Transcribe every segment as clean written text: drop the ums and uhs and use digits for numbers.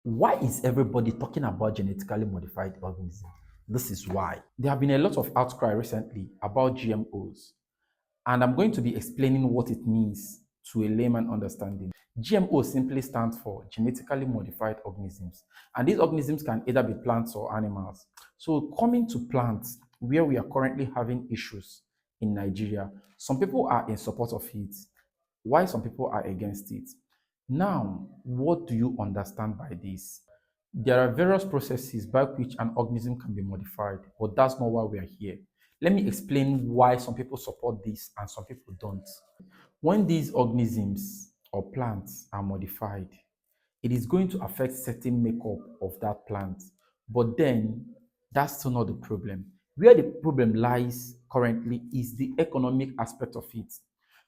Why is everybody talking about genetically modified organisms? This is why. There have been a lot of outcry recently about GMOs, and I'm going to be explaining what it means to a layman understanding. GMO simply stands for genetically modified organisms, and these organisms can either be plants or animals. So, coming to plants, where we are currently having issues in Nigeria, some people are in support of it, why some people are against it. Now, what do you understand by this? There are various processes by which an organism can be modified, but that's not why we are here. Let me explain why some people support this and some people don't. When these organisms or plants are modified, it is going to affect certain makeup of that plant. But then that's still not the problem. Where the problem lies currently is the economic aspect of it.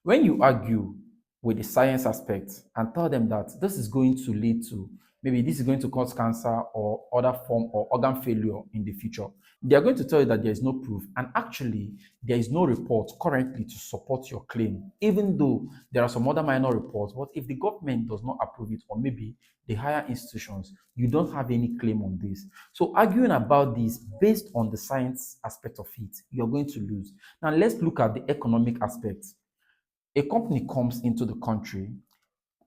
When you argue with the science aspect and tell them that this is going to lead to, maybe this is going to cause cancer or other form or organ failure in the future, they are going to tell you that there is no proof. And actually, there is no report currently to support your claim, even though there are some other minor reports. But if the government does not approve it, or maybe the higher institutions, you don't have any claim on this. So arguing about this based on the science aspect of it, you're going to lose. Now let's look at the economic aspect. A company comes into the country,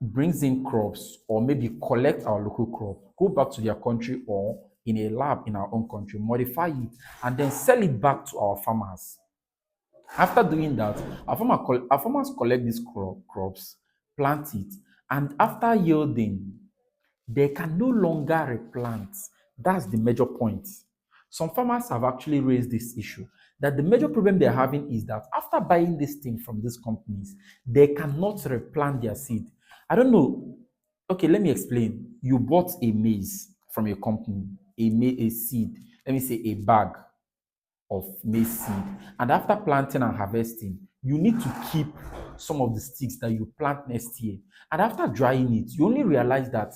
brings in crops, or maybe collect our local crop, go back to their country or in a lab in our own country, modify it, and then sell it back to our farmers. After doing that, our farmers collect these crops, plant it, and after yielding, they can no longer replant. That's the major point. Some farmers have actually raised this issue that the major problem they're having is that after buying this thing from these companies, they cannot replant their seed. I don't know. Okay, let me explain. You bought a maize from a company, a seed, let me say a bag of maize seed. And after planting and harvesting, you need to keep some of the sticks that you plant next year. And after drying it, you only realize that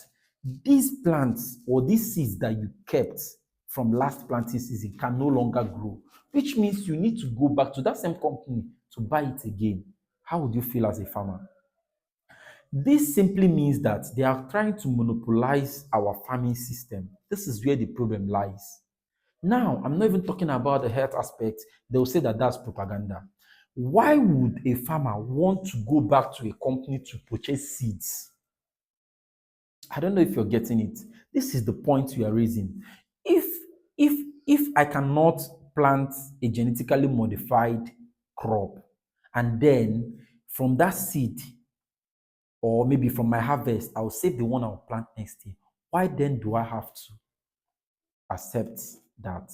these plants or these seeds that you kept from last planting season can no longer grow, which means you need to go back to that same company to buy it again. How would you feel as a farmer? This simply means that they are trying to monopolize our farming system. This is where the problem lies. Now, I'm not even talking about the health aspect. They'll say that that's propaganda. Why would a farmer want to go back to a company to purchase seeds? I don't know if you're getting it. This is the point we are raising. If if if I cannot plant a genetically modified crop and then from that seed or maybe from my harvest, I'll save the one I'll plant next year. Why then do I have to accept that?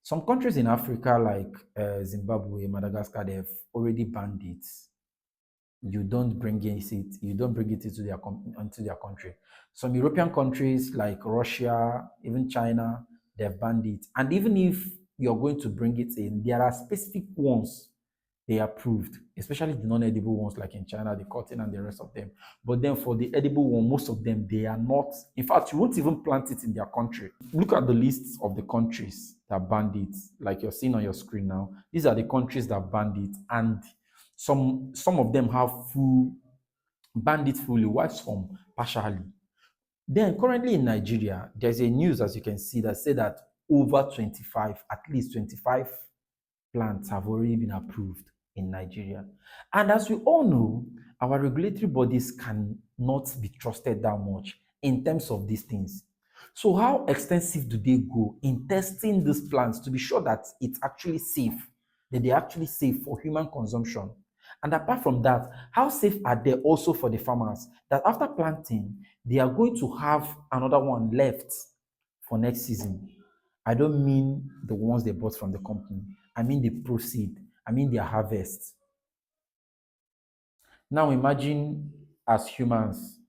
Some countries in Africa, like Zimbabwe, Madagascar, they've already banned it. You don't bring it into their country. Some European countries like Russia, even China, they've banned it. And even if you're going to bring it in, there are specific ones they approved, especially the non-edible ones like in China, the cotton and the rest of them. But then for the edible one, most of them, they are not. In fact, you won't even plant it in their country. Look at the lists of the countries that banned it, like you're seeing on your screen now. These are the countries that banned it, and some of them have full banned it fully, while some partially. Then currently in Nigeria, there's a news as you can see that say that over 25, at least 25 plants have already been approved in Nigeria. And as we all know, our regulatory bodies cannot be trusted that much in terms of these things. So how extensive do they go in testing these plants to be sure that it's actually safe, that they're actually safe for human consumption? And apart from that, how safe are they also for the farmers that after planting, they are going to have another one left for next season? I don't mean the ones they bought from the company. I mean the proceed. I mean their harvest. Now imagine as humans,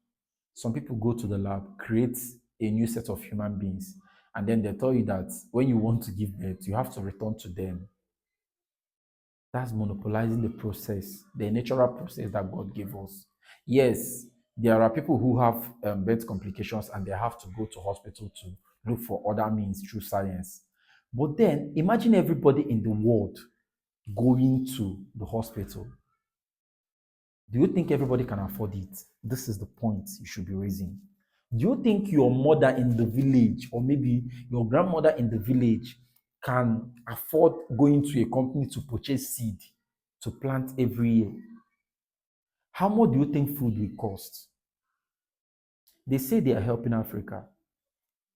some people go to the lab, create a new set of human beings, and then they tell you that when you want to give birth, you have to return to them. That's monopolizing the process, the natural process that God gave us. Yes, there are people who have birth complications and they have to go to hospital to look for other means through science. But then imagine everybody in the world going to the hospital. Do you think everybody can afford it? This is the point you should be raising. Do you think your mother in the village or maybe your grandmother in the village can afford going to a company to purchase seed to plant every year? How much do you think food will cost? They say they are helping Africa.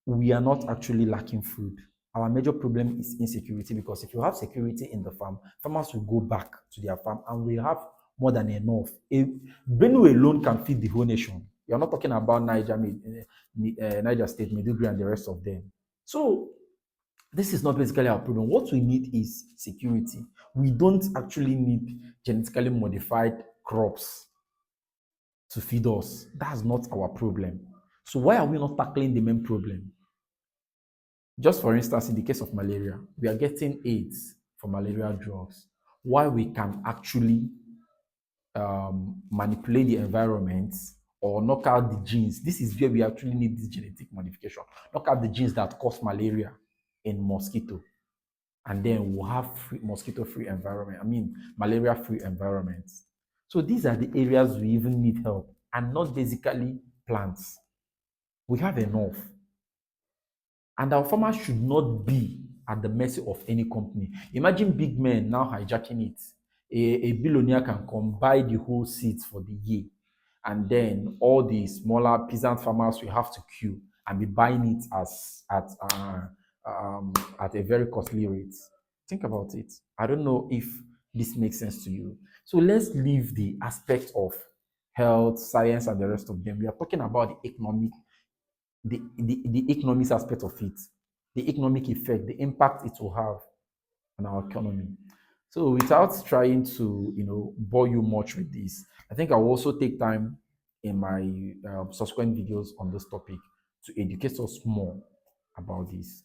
We are not actually lacking food. Our major problem is insecurity, because if you have security in the farm, farmers will go back to their farm and we have more than enough. If Benue alone can feed the whole nation. You're not talking about Niger State, Maiduguri, and the rest of them. So this is not basically our problem. What we need is security. We don't actually need genetically modified crops to feed us. That's not our problem. So why are we not tackling the main problem? Just for instance, in the case of malaria, we are getting AIDS for malaria drugs. Why we can actually manipulate the environment or knock out the genes. This is where we actually need this genetic modification. Knock out the genes that cause malaria in mosquito, and then we'll have mosquito-free environment. I mean, malaria-free environments. So these are the areas we even need help, and not basically plants. We have enough. And our farmers should not be at the mercy of any company. Imagine big men now hijacking it. A billionaire can come buy the whole seeds for the year, and then all the smaller peasant farmers will have to queue and be buying it at a very costly rate. Think about it. I don't know if this makes sense to you. So let's leave the aspect of health, science, and the rest of them. We are talking about the economics aspect of it, the economic effect, the impact it will have on our economy. So without trying to, bore you much with this, I think I will also take time in my subsequent videos on this topic to educate us more about this.